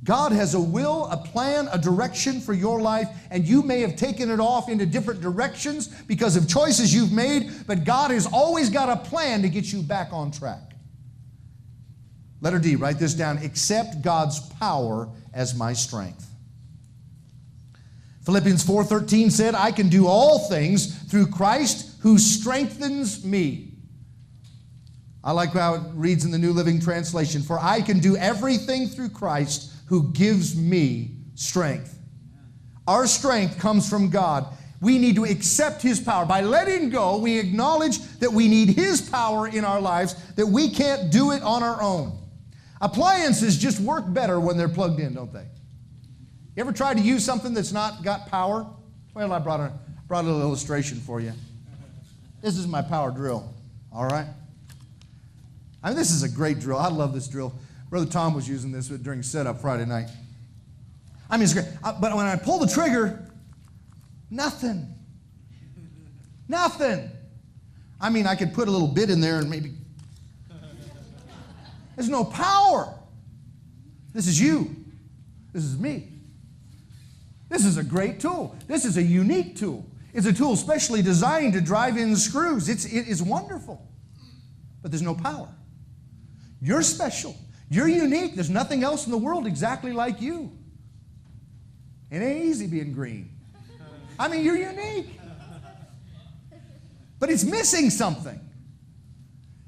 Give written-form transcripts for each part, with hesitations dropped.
God has a will, a plan, a direction for your life, and you may have taken it off into different directions because of choices you've made, but God has always got a plan to get you back on track. Letter D, write this down. Accept God's power as my strength. Philippians 4:13 said, I can do all things through Christ who strengthens me. I like how it reads in the New Living Translation. For I can do everything through Christ who gives me strength. Our strength comes from God. We need to accept His power. By letting go, we acknowledge that we need His power in our lives, that we can't do it on our own. Appliances just work better when they're plugged in, don't they? You ever tried to use something that's not got power? Well, I brought a little illustration for you. This is my power drill, all right? I mean, this is a great drill. I love this drill. Brother Tom was using this during setup Friday night. I mean, it's great. But when I pull the trigger, nothing. Nothing. I mean, I could put a little bit in there and maybe... There's no power. This is you. This is me. This is a great tool. This is a unique tool. It's a tool specially designed to drive in screws. It is wonderful. But there's no power. You're special. You're unique. There's nothing else in the world exactly like you. It ain't easy being green. I mean, you're unique. But it's missing something.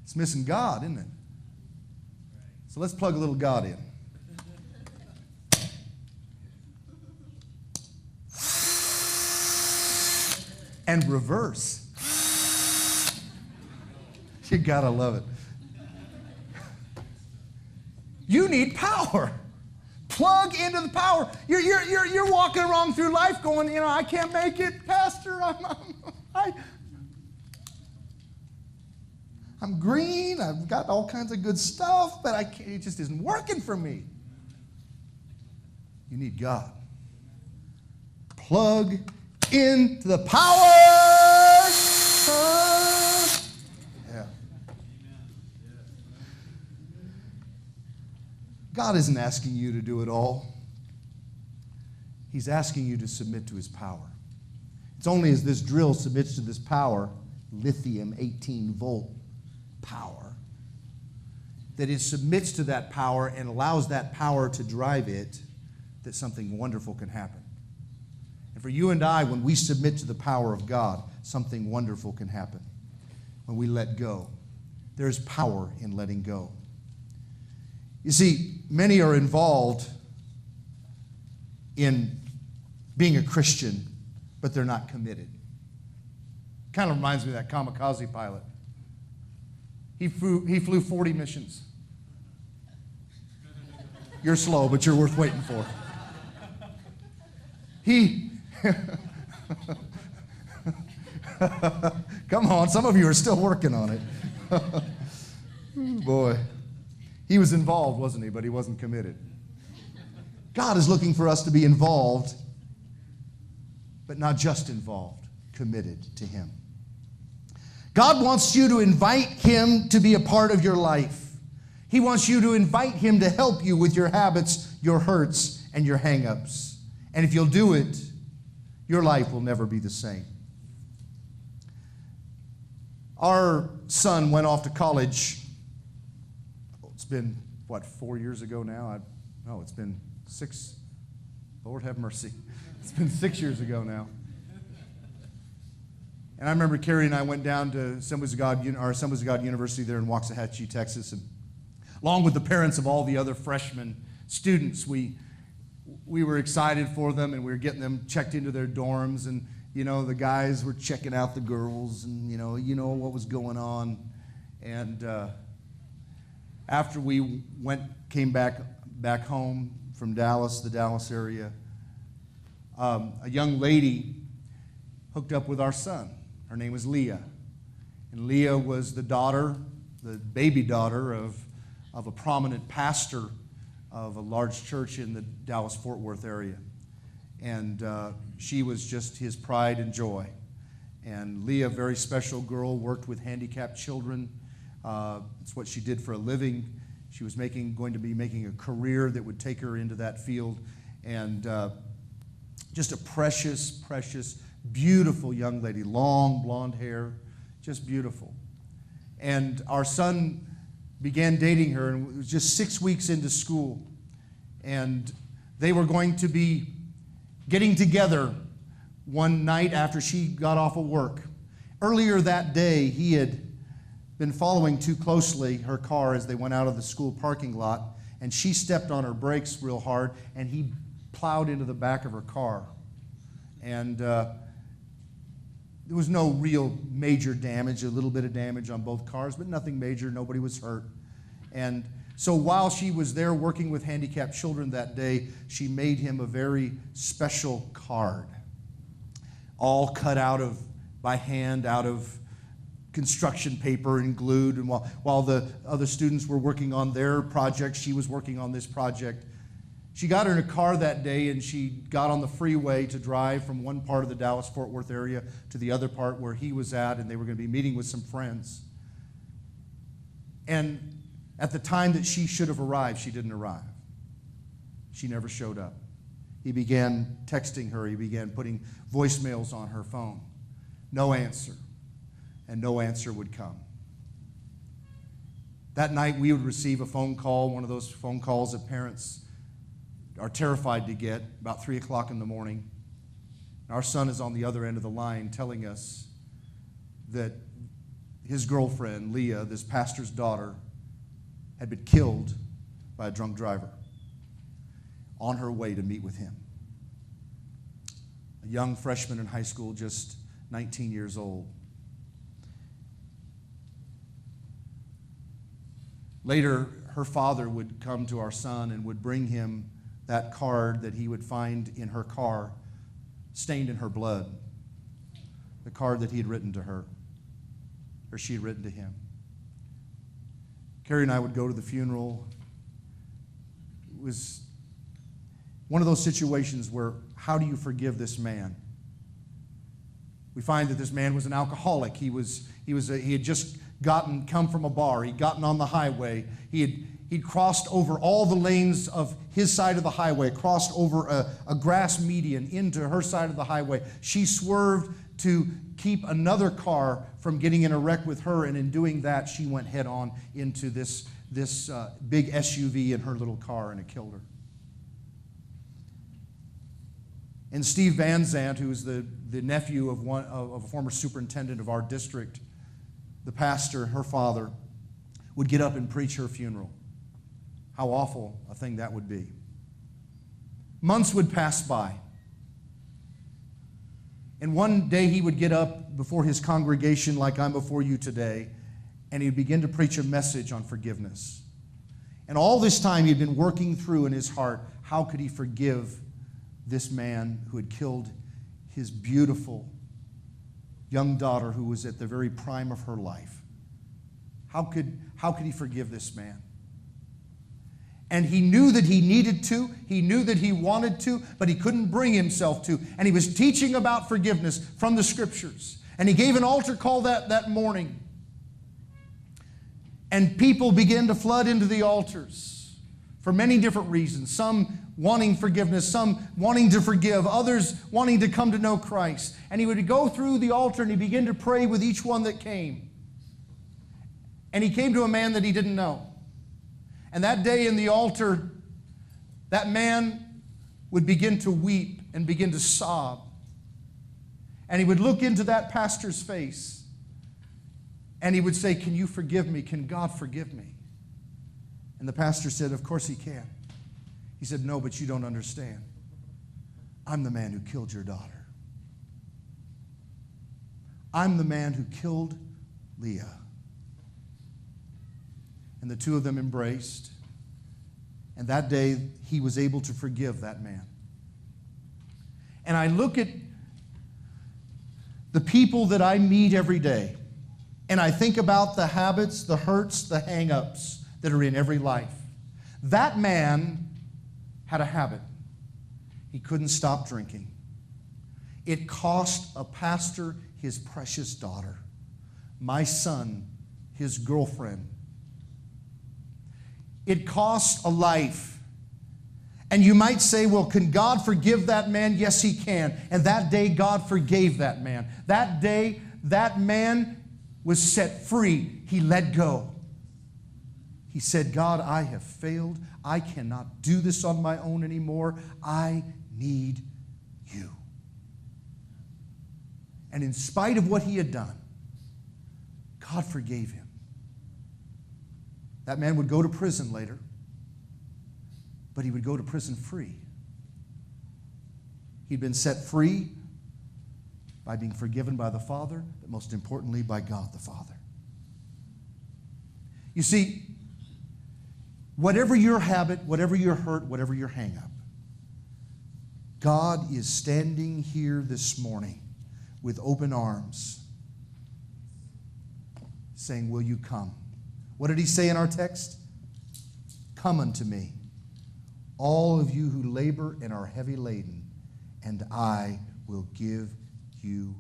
It's missing God, isn't it? So let's plug a little God in. And reverse. You gotta love it. You need power. Plug into the power. You're walking around through life going, I can't make it, Pastor. I'm green. I've got all kinds of good stuff, but it just isn't working for me. You need God. Plug into the power. Yeah. God isn't asking you to do it all. He's asking you to submit to His power. It's only as this drill submits to this power, lithium 18-volt power, that it submits to that power and allows that power to drive it, that something wonderful can happen. And for you and I, when we submit to the power of God, something wonderful can happen. When we let go, there's power in letting go. You see, many are involved in being a Christian, but they're not committed. Kind of reminds me of that kamikaze pilot. He flew 40 missions. You're slow, but you're worth waiting for. Come on, some of you are still working on it. Boy, he was involved, wasn't he? But he wasn't committed. God is looking for us to be involved, but not just involved, committed to Him. God wants you to invite Him to be a part of your life. He wants you to invite Him to help you with your habits, your hurts, and your hang-ups. And if you'll do it, your life will never be the same. Our son went off to college. It's been, 4 years ago now? It's been 6. Lord have mercy. It's been 6 years ago now. And I remember Carrie and I went down to Assemblies of God University there in Waxahachie, Texas, and along with the parents of all the other freshman students, we were excited for them, and we were getting them checked into their dorms, and the guys were checking out the girls, and what was going on. And after we came back home from Dallas, the Dallas area, a young lady hooked up with our son. Her name was Leah. And Leah was the baby daughter of a prominent pastor of a large church in the Dallas-Fort Worth area. And she was just his pride and joy. And Leah, a very special girl, worked with handicapped children. It's what she did for a living. She was going to be making a career that would take her into that field. And just a precious, precious, beautiful young lady, long blonde hair, just beautiful. And our son began dating her, and it was just 6 weeks into school. And they were going to be getting together one night after she got off of work. Earlier that day, he had been following too closely her car as they went out of the school parking lot, and she stepped on her brakes real hard, and he plowed into the back of her car. And there was no real major damage, a little bit of damage on both cars, but nothing major. Nobody was hurt. And so while she was there working with handicapped children that day, she made him a very special card, all cut by hand out of construction paper and glued. And while the other students were working on their projects, she was working on this project. She got her in a car that day, and she got on the freeway to drive from one part of the Dallas-Fort Worth area to the other part where he was at, and they were going to be meeting with some friends. And at the time that she should have arrived, she didn't arrive. She never showed up. He began texting her. He began putting voicemails on her phone. No answer. And no answer would come. That night, we would receive a phone call, one of those phone calls that parents are terrified to get, about 3 o'clock in the morning. Our son is on the other end of the line telling us that his girlfriend, Leah, this pastor's daughter, had been killed by a drunk driver on her way to meet with him. A young freshman in high school, just 19 years old. Later, her father would come to our son and would bring him that card that he would find in her car, stained in her blood. The card that he had written to her, or she had written to him. Carrie and I would go to the funeral. It was one of those situations where, how do you forgive this man? We find that this man was an alcoholic. He had just come from a bar. He'd gotten on the highway. He'd crossed over all the lanes of his side of the highway, crossed over a grass median into her side of the highway. She swerved to keep another car from getting in a wreck with her, and in doing that, she went head on into this big SUV in her little car, and it killed her. And Steve Van Zandt, who was the nephew of a former superintendent of our district, the pastor, her father, would get up and preach her funeral. How awful a thing that would be. Months would pass by. And one day he would get up before his congregation like I'm before you today, and he'd begin to preach a message on forgiveness. And all this time he'd been working through in his heart, how could he forgive this man who had killed his beautiful young daughter who was at the very prime of her life? How could he forgive this man? And he knew that he needed to. He knew that he wanted to, but he couldn't bring himself to. And he was teaching about forgiveness from the Scriptures. And he gave an altar call that morning. And people began to flood into the altars for many different reasons. Some wanting forgiveness, some wanting to forgive, others wanting to come to know Christ. And he would go through the altar and he began to pray with each one that came. And he came to a man that he didn't know. And that day in the altar, that man would begin to weep and begin to sob. And he would look into that pastor's face and he would say, "Can you forgive me? Can God forgive me?" And the pastor said, "Of course he can." He said, "No, but you don't understand. I'm the man who killed your daughter. I'm the man who killed Leah." And the two of them embraced. And that day, he was able to forgive that man. And I look at the people that I meet every day, and I think about the habits, the hurts, the hang-ups that are in every life. That man had a habit. He couldn't stop drinking. It cost a pastor his precious daughter, my son, his girlfriend. It costs a life. And you might say, well, can God forgive that man? Yes, he can. And that day, God forgave that man. That day, that man was set free. He let go. He said, God, I have failed. I cannot do this on my own anymore. I need you. And in spite of what he had done, God forgave him. That man would go to prison later, but he would go to prison free. He'd been set free by being forgiven by the Father, but most importantly by God the Father. You see, whatever your habit, whatever your hurt, whatever your hang-up, God is standing here this morning with open arms, saying, will you come? What did he say in our text? Come unto me, all of you who labor and are heavy laden, and I will give you